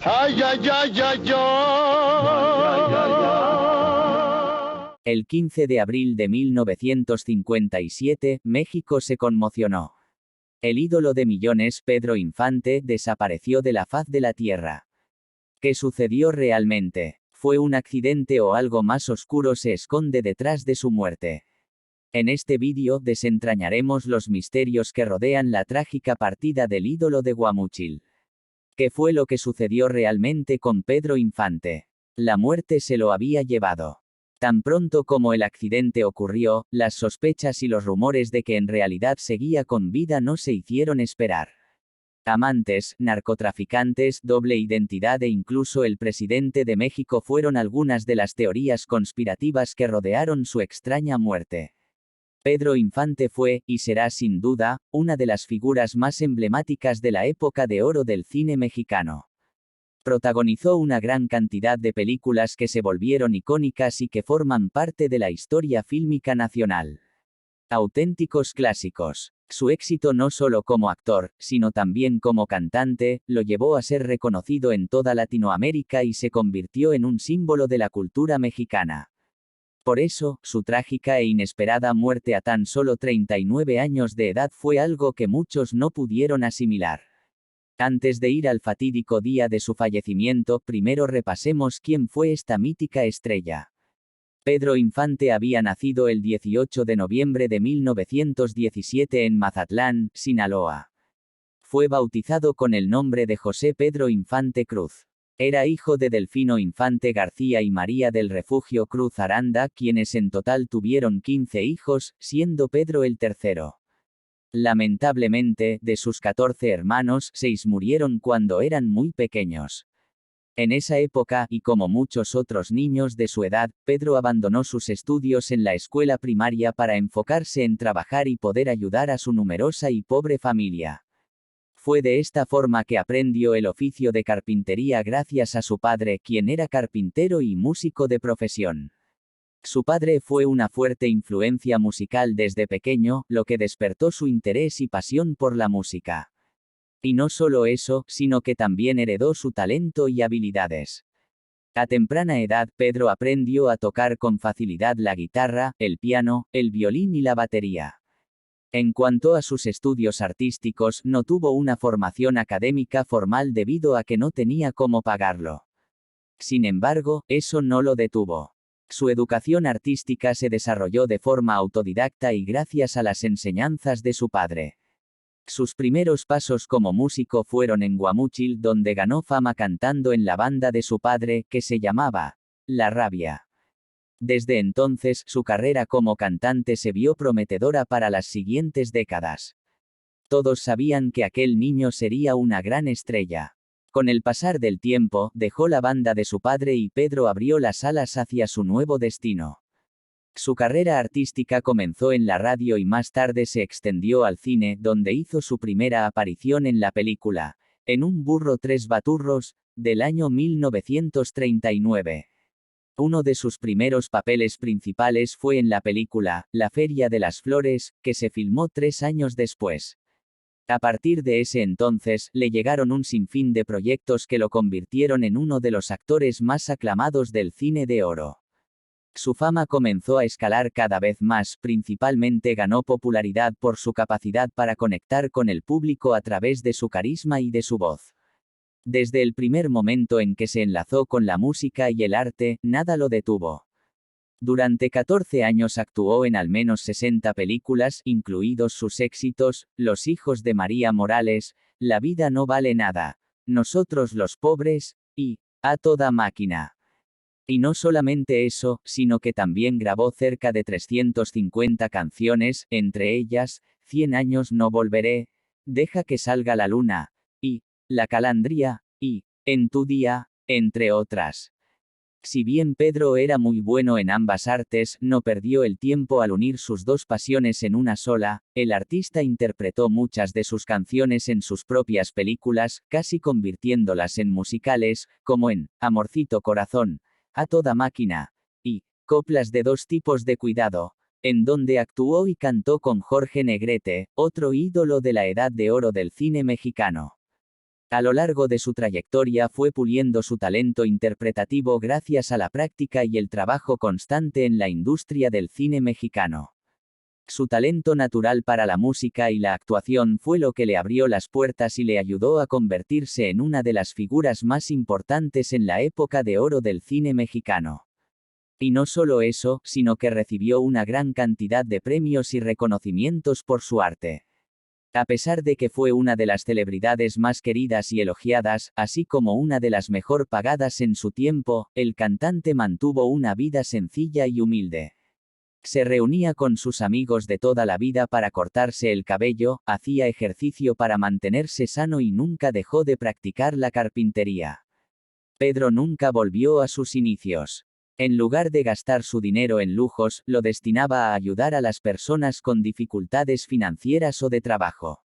Ay, ay, ay, ay, ay. El 15 de abril de 1957, México se conmocionó. El ídolo de millones, Pedro Infante, desapareció de la faz de la tierra. ¿Qué sucedió realmente? ¿Fue un accidente o algo más oscuro se esconde detrás de su muerte? En este vídeo desentrañaremos los misterios que rodean la trágica partida del ídolo de Guamúchil. ¿Qué fue lo que sucedió realmente con Pedro Infante? La muerte se lo había llevado. Tan pronto como el accidente ocurrió, las sospechas y los rumores de que en realidad seguía con vida no se hicieron esperar. Amantes, narcotraficantes, doble identidad e incluso el presidente de México fueron algunas de las teorías conspirativas que rodearon su extraña muerte. Pedro Infante fue, y será sin duda, una de las figuras más emblemáticas de la época de oro del cine mexicano. Protagonizó una gran cantidad de películas que se volvieron icónicas y que forman parte de la historia fílmica nacional. Auténticos clásicos. Su éxito no solo como actor, sino también como cantante, lo llevó a ser reconocido en toda Latinoamérica y se convirtió en un símbolo de la cultura mexicana. Por eso, su trágica e inesperada muerte a tan solo 39 años de edad fue algo que muchos no pudieron asimilar. Antes de ir al fatídico día de su fallecimiento, primero repasemos quién fue esta mítica estrella. Pedro Infante había nacido el 18 de noviembre de 1917 en Mazatlán, Sinaloa. Fue bautizado con el nombre de José Pedro Infante Cruz. Era hijo de Delfino Infante García y María del Refugio Cruz Aranda, quienes en total tuvieron 15 hijos, siendo Pedro el tercero. Lamentablemente, de sus 14 hermanos, 6 murieron cuando eran muy pequeños. En esa época, y como muchos otros niños de su edad, Pedro abandonó sus estudios en la escuela primaria para enfocarse en trabajar y poder ayudar a su numerosa y pobre familia. Fue de esta forma que aprendió el oficio de carpintería gracias a su padre, quien era carpintero y músico de profesión. Su padre fue una fuerte influencia musical desde pequeño, lo que despertó su interés y pasión por la música. Y no solo eso, sino que también heredó su talento y habilidades. A temprana edad, Pedro aprendió a tocar con facilidad la guitarra, el piano, el violín y la batería. En cuanto a sus estudios artísticos, no tuvo una formación académica formal debido a que no tenía cómo pagarlo. Sin embargo, eso no lo detuvo. Su educación artística se desarrolló de forma autodidacta y gracias a las enseñanzas de su padre. Sus primeros pasos como músico fueron en Guamúchil, donde ganó fama cantando en la banda de su padre, que se llamaba La Rabia. Desde entonces, su carrera como cantante se vio prometedora para las siguientes décadas. Todos sabían que aquel niño sería una gran estrella. Con el pasar del tiempo, dejó la banda de su padre y Pedro abrió las alas hacia su nuevo destino. Su carrera artística comenzó en la radio y más tarde se extendió al cine, donde hizo su primera aparición en la película En un burro tres baturros, del año 1939. Uno de sus primeros papeles principales fue en la película La Feria de las Flores, que se filmó 3 años después. A partir de ese entonces, le llegaron un sinfín de proyectos que lo convirtieron en uno de los actores más aclamados del cine de oro. Su fama comenzó a escalar cada vez más, principalmente ganó popularidad por su capacidad para conectar con el público a través de su carisma y de su voz. Desde el primer momento en que se enlazó con la música y el arte, nada lo detuvo. Durante 14 años actuó en al menos 60 películas, incluidos sus éxitos, Los hijos de María Morales, La vida no vale nada, Nosotros los pobres, y A toda máquina. Y no solamente eso, sino que también grabó cerca de 350 canciones, entre ellas, 100 años no volveré, Deja que salga la luna, y La calandria, y En tu día, entre otras. Si bien Pedro era muy bueno en ambas artes, no perdió el tiempo al unir sus dos pasiones en una sola. El artista interpretó muchas de sus canciones en sus propias películas, casi convirtiéndolas en musicales, como en Amorcito Corazón, A toda máquina, y Coplas de dos tipos de cuidado, en donde actuó y cantó con Jorge Negrete, otro ídolo de la edad de oro del cine mexicano. A lo largo de su trayectoria fue puliendo su talento interpretativo gracias a la práctica y el trabajo constante en la industria del cine mexicano. Su talento natural para la música y la actuación fue lo que le abrió las puertas y le ayudó a convertirse en una de las figuras más importantes en la época de oro del cine mexicano. Y no solo eso, sino que recibió una gran cantidad de premios y reconocimientos por su arte. A pesar de que fue una de las celebridades más queridas y elogiadas, así como una de las mejor pagadas en su tiempo, el cantante mantuvo una vida sencilla y humilde. Se reunía con sus amigos de toda la vida para cortarse el cabello, hacía ejercicio para mantenerse sano y nunca dejó de practicar la carpintería. Pedro nunca volvió a sus inicios. En lugar de gastar su dinero en lujos, lo destinaba a ayudar a las personas con dificultades financieras o de trabajo.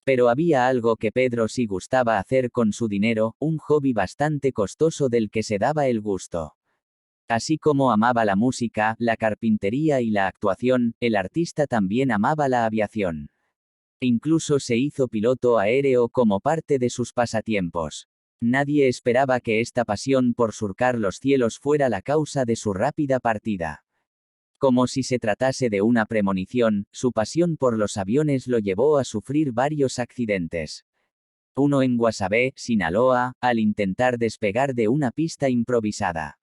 Pero había algo que Pedro sí gustaba hacer con su dinero, un hobby bastante costoso del que se daba el gusto. Así como amaba la música, la carpintería y la actuación, el artista también amaba la aviación. Incluso se hizo piloto aéreo como parte de sus pasatiempos. Nadie esperaba que esta pasión por surcar los cielos fuera la causa de su rápida partida. Como si se tratase de una premonición, su pasión por los aviones lo llevó a sufrir varios accidentes. Uno en Guasave, Sinaloa, al intentar despegar de una pista improvisada.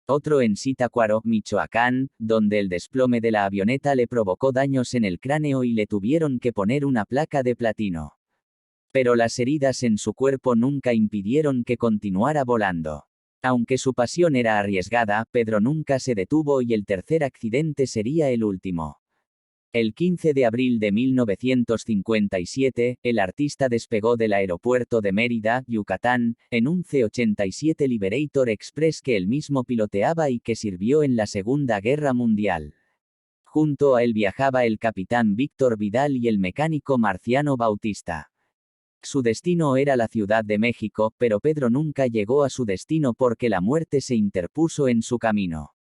Otro en Zitácuaro, Michoacán, donde el desplome de la avioneta le provocó daños en el cráneo y le tuvieron que poner una placa de platino. Pero las heridas en su cuerpo nunca impidieron que continuara volando. Aunque su pasión era arriesgada, Pedro nunca se detuvo y el tercer accidente sería el último. El 15 de abril de 1957, el artista despegó del aeropuerto de Mérida, Yucatán, en un C-87 Liberator Express que él mismo piloteaba y que sirvió en la Segunda Guerra Mundial. Junto a él viajaba el capitán Víctor Vidal y el mecánico Marciano Bautista. Su destino era la Ciudad de México, pero Pedro nunca llegó a su destino porque la muerte se interpuso en su camino.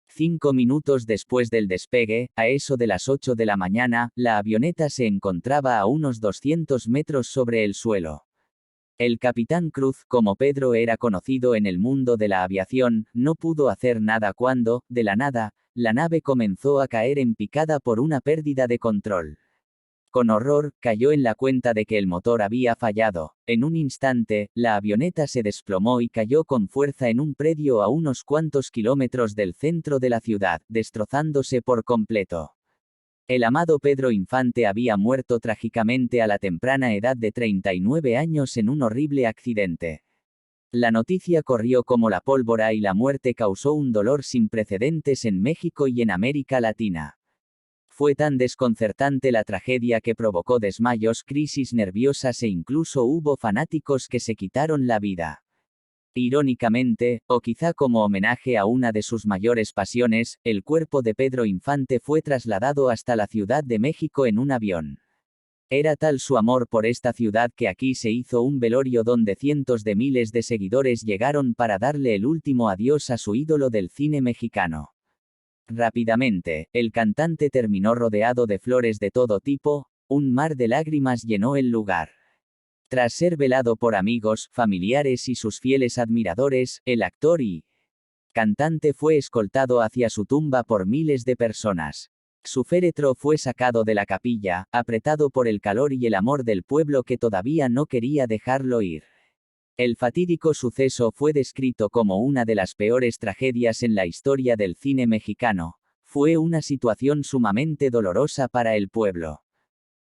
5 minutos después del despegue, a eso de las 8 de la mañana, la avioneta se encontraba a unos 200 metros sobre el suelo. El capitán Cruz, como Pedro era conocido en el mundo de la aviación, no pudo hacer nada cuando, de la nada, la nave comenzó a caer en picada por una pérdida de control. Con horror, cayó en la cuenta de que el motor había fallado. En un instante, la avioneta se desplomó y cayó con fuerza en un predio a unos cuantos kilómetros del centro de la ciudad, destrozándose por completo. El amado Pedro Infante había muerto trágicamente a la temprana edad de 39 años en un horrible accidente. La noticia corrió como la pólvora y la muerte causó un dolor sin precedentes en México y en América Latina. Fue tan desconcertante la tragedia que provocó desmayos, crisis nerviosas e incluso hubo fanáticos que se quitaron la vida. Irónicamente, o quizá como homenaje a una de sus mayores pasiones, el cuerpo de Pedro Infante fue trasladado hasta la Ciudad de México en un avión. Era tal su amor por esta ciudad que aquí se hizo un velorio donde cientos de miles de seguidores llegaron para darle el último adiós a su ídolo del cine mexicano. Rápidamente, el cantante terminó rodeado de flores de todo tipo, un mar de lágrimas llenó el lugar. Tras ser velado por amigos, familiares y sus fieles admiradores, el actor y cantante fue escoltado hacia su tumba por miles de personas. Su féretro fue sacado de la capilla, apretado por el calor y el amor del pueblo que todavía no quería dejarlo ir. El fatídico suceso fue descrito como una de las peores tragedias en la historia del cine mexicano. Fue una situación sumamente dolorosa para el pueblo.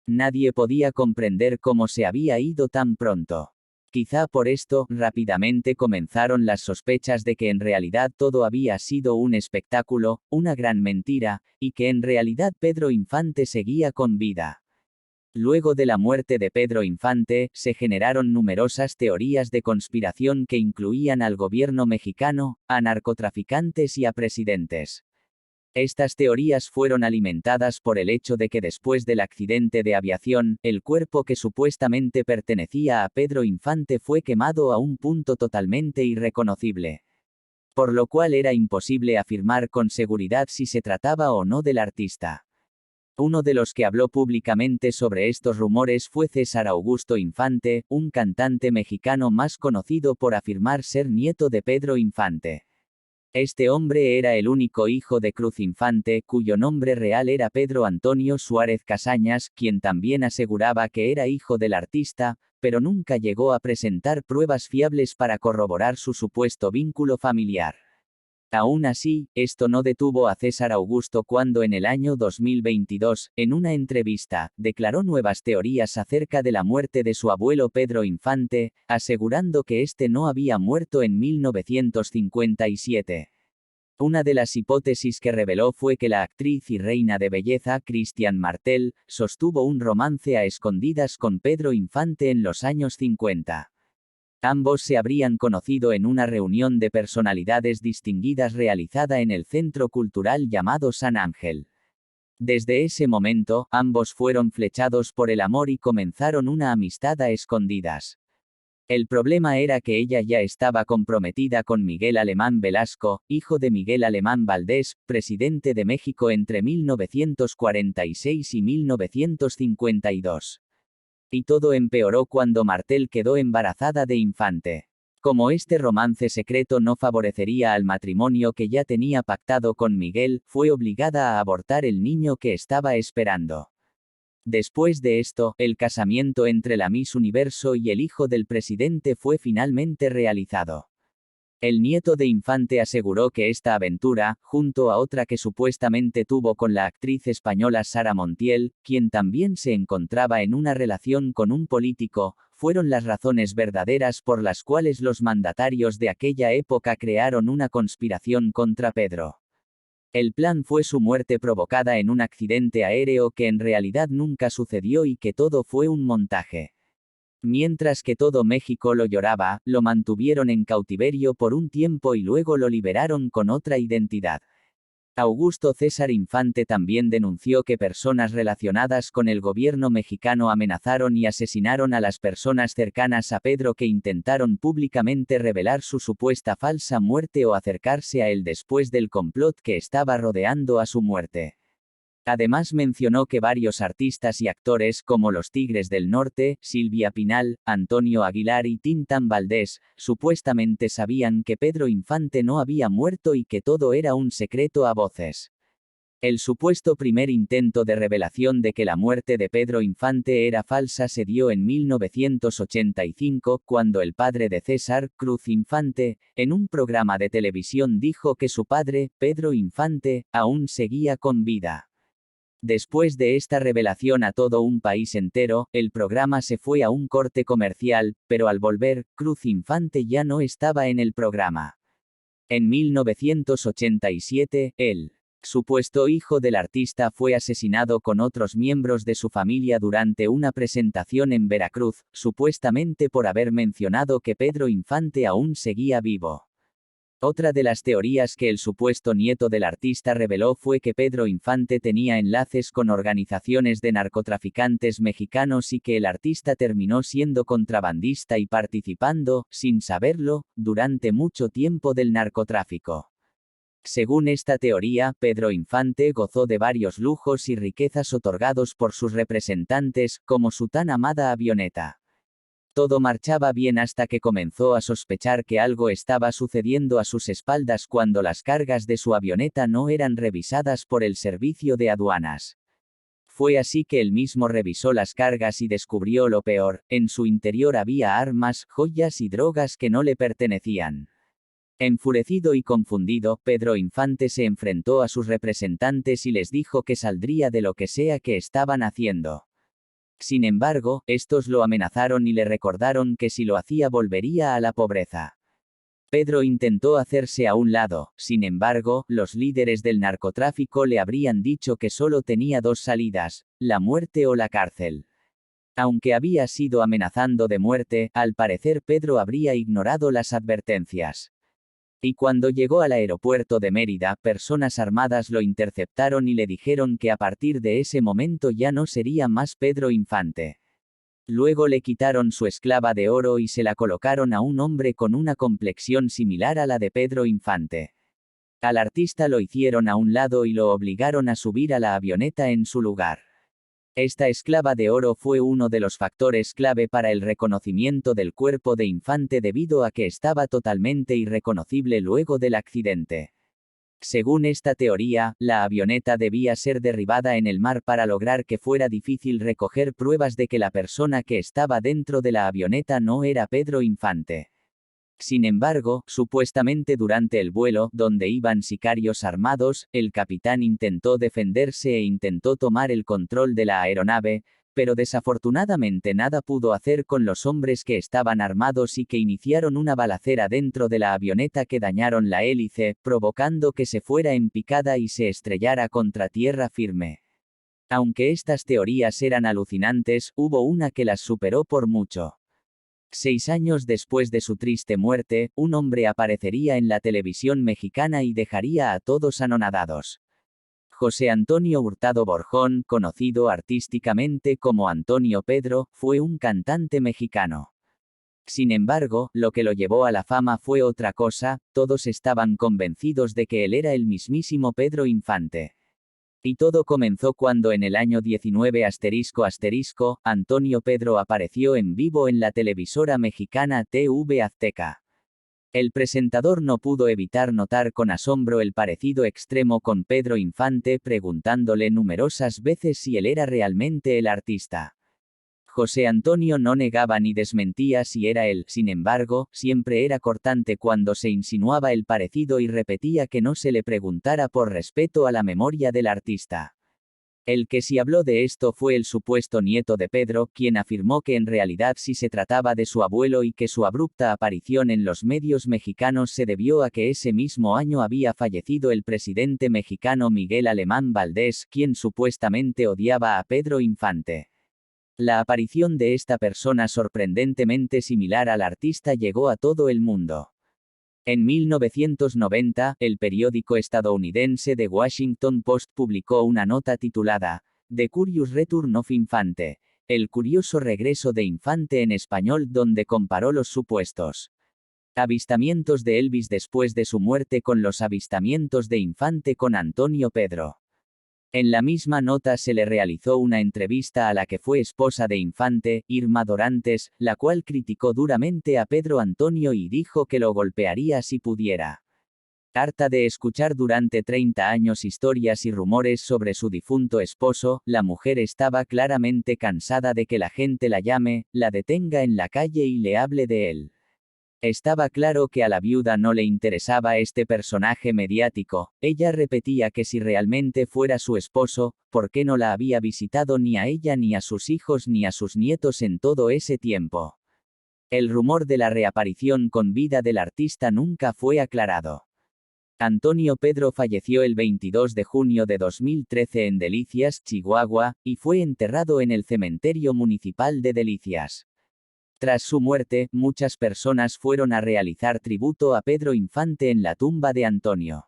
Nadie podía comprender cómo se había ido tan pronto. Quizá por esto, rápidamente comenzaron las sospechas de que en realidad todo había sido un espectáculo, una gran mentira, y que en realidad Pedro Infante seguía con vida. Luego de la muerte de Pedro Infante, se generaron numerosas teorías de conspiración que incluían al gobierno mexicano, a narcotraficantes y a presidentes. Estas teorías fueron alimentadas por el hecho de que después del accidente de aviación, el cuerpo que supuestamente pertenecía a Pedro Infante fue quemado a un punto totalmente irreconocible. Por lo cual era imposible afirmar con seguridad si se trataba o no del artista. Uno de los que habló públicamente sobre estos rumores fue César Augusto Infante, un cantante mexicano más conocido por afirmar ser nieto de Pedro Infante. Este hombre era el único hijo de Cruz Infante, cuyo nombre real era Pedro Antonio Suárez Casañas, quien también aseguraba que era hijo del artista, pero nunca llegó a presentar pruebas fiables para corroborar su supuesto vínculo familiar. Aún así, esto no detuvo a César Augusto cuando en el año 2022, en una entrevista, declaró nuevas teorías acerca de la muerte de su abuelo Pedro Infante, asegurando que este no había muerto en 1957. Una de las hipótesis que reveló fue que la actriz y reina de belleza Christian Martel sostuvo un romance a escondidas con Pedro Infante en los años 50. Ambos se habrían conocido en una reunión de personalidades distinguidas realizada en el centro cultural llamado San Ángel. Desde ese momento, ambos fueron flechados por el amor y comenzaron una amistad a escondidas. El problema era que ella ya estaba comprometida con Miguel Alemán Velasco, hijo de Miguel Alemán Valdés, presidente de México entre 1946 y 1952. Y todo empeoró cuando Martel quedó embarazada de Infante. Como este romance secreto no favorecería al matrimonio que ya tenía pactado con Miguel, fue obligada a abortar el niño que estaba esperando. Después de esto, el casamiento entre la Miss Universo y el hijo del presidente fue finalmente realizado. El nieto de Infante aseguró que esta aventura, junto a otra que supuestamente tuvo con la actriz española Sara Montiel, quien también se encontraba en una relación con un político, fueron las razones verdaderas por las cuales los mandatarios de aquella época crearon una conspiración contra Pedro. El plan fue su muerte provocada en un accidente aéreo que en realidad nunca sucedió y que todo fue un montaje. Mientras que todo México lo lloraba, lo mantuvieron en cautiverio por un tiempo y luego lo liberaron con otra identidad. Augusto César Infante también denunció que personas relacionadas con el gobierno mexicano amenazaron y asesinaron a las personas cercanas a Pedro que intentaron públicamente revelar su supuesta falsa muerte o acercarse a él después del complot que estaba rodeando a su muerte. Además mencionó que varios artistas y actores como los Tigres del Norte, Silvia Pinal, Antonio Aguilar y Tintán Valdés, supuestamente sabían que Pedro Infante no había muerto y que todo era un secreto a voces. El supuesto primer intento de revelación de que la muerte de Pedro Infante era falsa se dio en 1985, cuando el padre de César, Cruz Infante, en un programa de televisión dijo que su padre, Pedro Infante, aún seguía con vida. Después de esta revelación a todo un país entero, el programa se fue a un corte comercial, pero al volver, Cruz Infante ya no estaba en el programa. En 1987, el supuesto hijo del artista fue asesinado con otros miembros de su familia durante una presentación en Veracruz, supuestamente por haber mencionado que Pedro Infante aún seguía vivo. Otra de las teorías que el supuesto nieto del artista reveló fue que Pedro Infante tenía enlaces con organizaciones de narcotraficantes mexicanos y que el artista terminó siendo contrabandista y participando, sin saberlo, durante mucho tiempo del narcotráfico. Según esta teoría, Pedro Infante gozó de varios lujos y riquezas otorgados por sus representantes, como su tan amada avioneta. Todo marchaba bien hasta que comenzó a sospechar que algo estaba sucediendo a sus espaldas cuando las cargas de su avioneta no eran revisadas por el servicio de aduanas. Fue así que él mismo revisó las cargas y descubrió lo peor: en su interior había armas, joyas y drogas que no le pertenecían. Enfurecido y confundido, Pedro Infante se enfrentó a sus representantes y les dijo que saldría de lo que sea que estaban haciendo. Sin embargo, estos lo amenazaron y le recordaron que si lo hacía volvería a la pobreza. Pedro intentó hacerse a un lado, sin embargo, los líderes del narcotráfico le habrían dicho que solo tenía dos salidas: la muerte o la cárcel. Aunque había sido amenazando de muerte, al parecer Pedro habría ignorado las advertencias. Y cuando llegó al aeropuerto de Mérida, personas armadas lo interceptaron y le dijeron que a partir de ese momento ya no sería más Pedro Infante. Luego le quitaron su esclava de oro y se la colocaron a un hombre con una complexión similar a la de Pedro Infante. Al artista lo hicieron a un lado y lo obligaron a subir a la avioneta en su lugar. Esta esclava de oro fue uno de los factores clave para el reconocimiento del cuerpo de Infante debido a que estaba totalmente irreconocible luego del accidente. Según esta teoría, la avioneta debía ser derribada en el mar para lograr que fuera difícil recoger pruebas de que la persona que estaba dentro de la avioneta no era Pedro Infante. Sin embargo, supuestamente durante el vuelo, donde iban sicarios armados, el capitán intentó defenderse e intentó tomar el control de la aeronave, pero desafortunadamente nada pudo hacer con los hombres que estaban armados y que iniciaron una balacera dentro de la avioneta que dañaron la hélice, provocando que se fuera en picada y se estrellara contra tierra firme. Aunque estas teorías eran alucinantes, hubo una que las superó por mucho. 6 años después de su triste muerte, un hombre aparecería en la televisión mexicana y dejaría a todos anonadados. José Antonio Hurtado Borjón, conocido artísticamente como Antonio Pedro, fue un cantante mexicano. Sin embargo, lo que lo llevó a la fama fue otra cosa, todos estaban convencidos de que él era el mismísimo Pedro Infante. Y todo comenzó cuando en el año 19 ***, Antonio Pedro apareció en vivo en la televisora mexicana TV Azteca. El presentador no pudo evitar notar con asombro el parecido extremo con Pedro Infante, preguntándole numerosas veces si él era realmente el artista. José Antonio no negaba ni desmentía si era él, sin embargo, siempre era cortante cuando se insinuaba el parecido y repetía que no se le preguntara por respeto a la memoria del artista. El que sí habló de esto fue el supuesto nieto de Pedro, quien afirmó que en realidad sí se trataba de su abuelo y que su abrupta aparición en los medios mexicanos se debió a que ese mismo año había fallecido el presidente mexicano Miguel Alemán Valdés, quien supuestamente odiaba a Pedro Infante. La aparición de esta persona sorprendentemente similar al artista llegó a todo el mundo. En 1990, el periódico estadounidense The Washington Post publicó una nota titulada The Curious Return of Infante, el curioso regreso de Infante en español, donde comparó los supuestos avistamientos de Elvis después de su muerte con los avistamientos de Infante con Antonio Pedro. En la misma nota se le realizó una entrevista a la que fue esposa de Infante, Irma Dorantes, la cual criticó duramente a Pedro Antonio y dijo que lo golpearía si pudiera. Harta de escuchar durante 30 años historias y rumores sobre su difunto esposo, la mujer estaba claramente cansada de que la gente la llame, la detenga en la calle y le hable de él. Estaba claro que a la viuda no le interesaba este personaje mediático. Ella repetía que si realmente fuera su esposo, ¿por qué no la había visitado ni a ella ni a sus hijos ni a sus nietos en todo ese tiempo? El rumor de la reaparición con vida del artista nunca fue aclarado. Antonio Pedro falleció el 22 de junio de 2013 en Delicias, Chihuahua, y fue enterrado en el cementerio municipal de Delicias. Tras su muerte, muchas personas fueron a realizar tributo a Pedro Infante en la tumba de Antonio.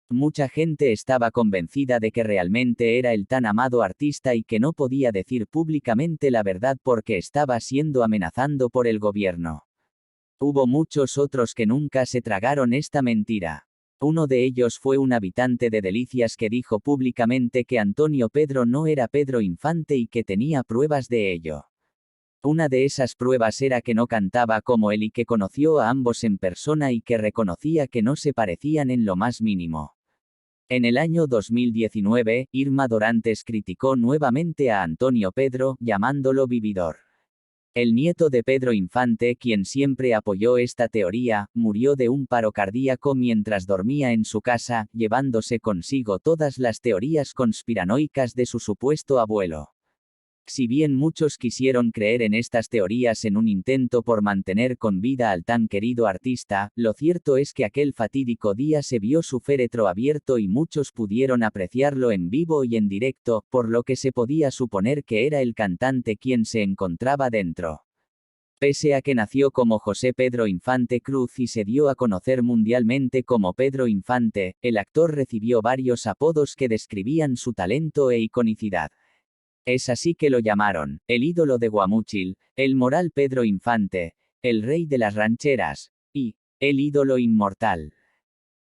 Mucha gente estaba convencida de que realmente era el tan amado artista y que no podía decir públicamente la verdad porque estaba siendo amenazado por el gobierno. Hubo muchos otros que nunca se tragaron esta mentira. Uno de ellos fue un habitante de Delicias que dijo públicamente que Antonio Pedro no era Pedro Infante y que tenía pruebas de ello. Una de esas pruebas era que no cantaba como él y que conoció a ambos en persona y que reconocía que no se parecían en lo más mínimo. En el año 2019, Irma Dorantes criticó nuevamente a Antonio Pedro, llamándolo vividor. El nieto de Pedro Infante, quien siempre apoyó esta teoría, murió de un paro cardíaco mientras dormía en su casa, llevándose consigo todas las teorías conspiranoicas de su supuesto abuelo. Si bien muchos quisieron creer en estas teorías en un intento por mantener con vida al tan querido artista, lo cierto es que aquel fatídico día se vio su féretro abierto y muchos pudieron apreciarlo en vivo y en directo, por lo que se podía suponer que era el cantante quien se encontraba dentro. Pese a que nació como José Pedro Infante Cruz y se dio a conocer mundialmente como Pedro Infante, el actor recibió varios apodos que describían su talento e iconicidad. Es así que lo llamaron, el ídolo de Guamúchil, el moral Pedro Infante, el rey de las rancheras, y el ídolo inmortal.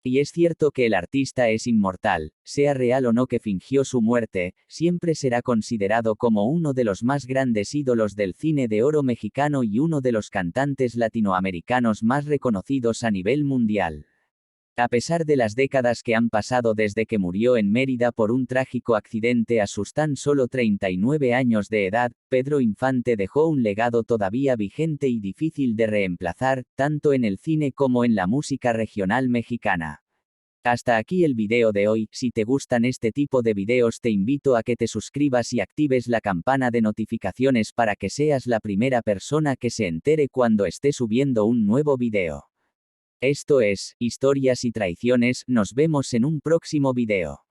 Y es cierto que el artista es inmortal, sea real o no que fingió su muerte, siempre será considerado como uno de los más grandes ídolos del cine de oro mexicano y uno de los cantantes latinoamericanos más reconocidos a nivel mundial. A pesar de las décadas que han pasado desde que murió en Mérida por un trágico accidente a sus tan solo 39 años de edad, Pedro Infante dejó un legado todavía vigente y difícil de reemplazar, tanto en el cine como en la música regional mexicana. Hasta aquí el video de hoy. Si te gustan este tipo de videos te invito a que te suscribas y actives la campana de notificaciones para que seas la primera persona que se entere cuando esté subiendo un nuevo video. Esto es, Historias y Traiciones, nos vemos en un próximo video.